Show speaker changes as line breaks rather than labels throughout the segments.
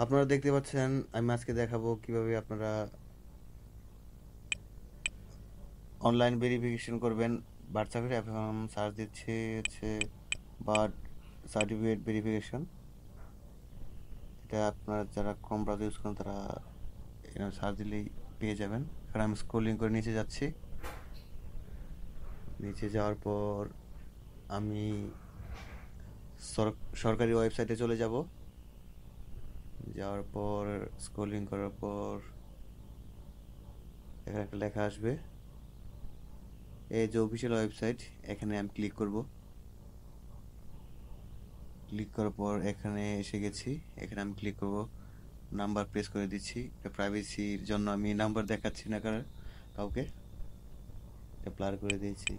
আপনারা দেখতে পাচ্ছেন আমি আজকে দেখাবো কিভাবে আপনারা অনলাইন ভেরিফিকেশন করবেন বার্থ সার্টিফিকেট। এখন সার্চ দিচ্ছি হচ্ছে বার্থ সার্টিফিকেট ভেরিফিকেশন। এটা আপনারা যারা ক্রোম ব্রাউজার ইউজ করেন তারা সার্চ দিলেই পেয়ে যাবেন। এখন আমি স্ক্রলিং করে নিচে যাচ্ছি। নিচে যাওয়ার পর আমি সরকারি ওয়েবসাইটে চলে যাব। যাওয়ার পর স্ক্রলিং করার পর এখানে একটা লেখা আসবে, এই যে অফিসিয়াল ওয়েবসাইট, এখানে আমি ক্লিক করব। ক্লিক করার পর এখানে এসে গেছি। এখানে আমি ক্লিক করব, নাম্বার প্রেস করে দিচ্ছি। প্রাইভেসির জন্য আমি নাম্বার দেখাচ্ছি না কাউকে, ব্লার করে দিয়েছি।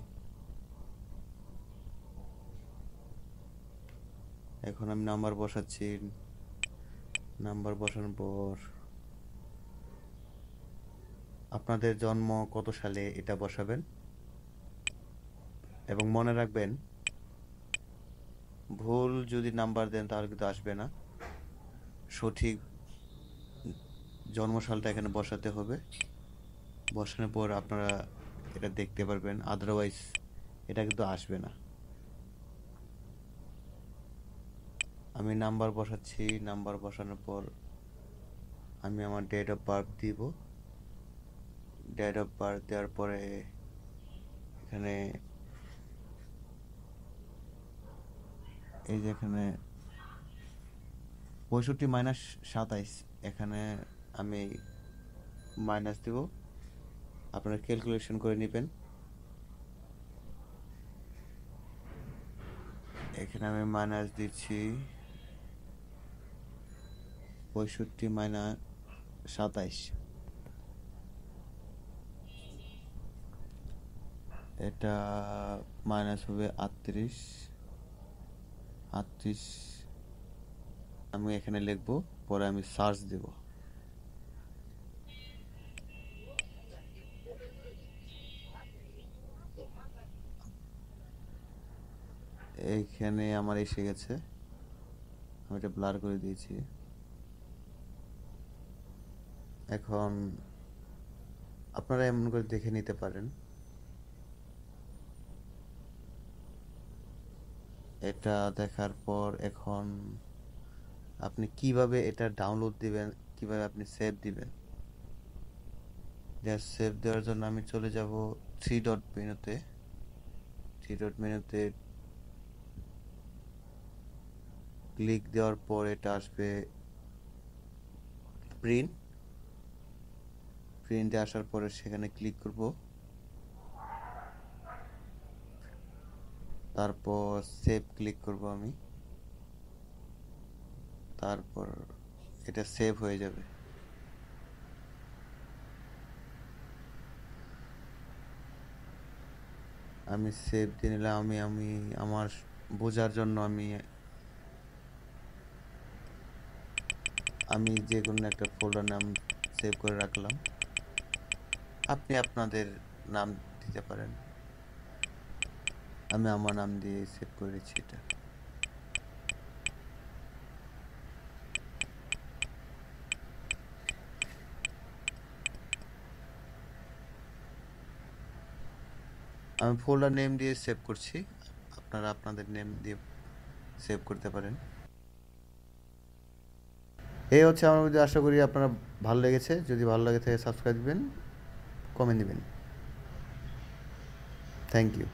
এখন আমি নাম্বার বসাচ্ছি। নাম্বার বসানোর পর আপনাদের জন্ম কত সালে এটা বসাবেন এবং মনে রাখবেন ভুল যদি নাম্বার দেন তাহলে কিন্তু আসবে না, সঠিক জন্মসালটা এখানে বসাতে হবে। বসানোর পর আপনারা এটা দেখতে পারবেন, আদারওয়াইজ এটা কিন্তু আসবে না। আমি নাম্বার বসাচ্ছি। নাম্বার বসানোর পর আমি আমার ডেট অফ বার্থ দিব। ডেট অফ বার্থ দেওয়ার পরে এখানে এই যে এখানে 65 - 27, এখানে আমি মাইনাস দিব। আপনারা ক্যালকুলেশন করে নেবেন। এখানে আমি মাইনাস দিচ্ছি 65 - 27। এটা মাইনাস হবে 38। আমি এখানে লিখব, পরে আমি সার্চ দেব। এইখানে আমার এসে গেছে, আমি এটা ব্লার করে দিয়েছি। এখন আপনারা এমন করে দেখে নিতে পারেন। এটা দেখার পর এখন আপনি কিভাবে এটা ডাউনলোড দিবেন, কিভাবে আপনি সেভ দিবেন। সেভ দেওয়ার জন্য আমি চলে যাব থ্রি ডট মেনুতে। ক্লিক দেওয়ার পর এটা আসবে প্রিন্টে আসার পরে সেখানে ক্লিক করব। তারপর সেভ ক্লিক করব আমি। তারপর এটা সেভ হয়ে যাবে। আমি সেভ দিয়ে নিলাম। আমি আমার বোঝার জন্য আমি যে কোনো একটা ফোল্ডার নাম সেভ করে রাখলাম। আপনি আপনাদের নাম দিতে পারেন। আমি আমার নাম দিয়ে সেভ করে দিচ্ছি এটা। আমি ফোল্ডার নেম দিয়ে সেভ করছি, আপনারা আপনাদের নেম দিয়ে সেভ করতে পারেন। এই হচ্ছে আমার ভিডিও। আশা করি আপনারা ভালো লেগেছে। যদি ভালো লাগে থাকে সাবস্ক্রাইব দিবেন, কমেন্ট দিবেন। Thank you.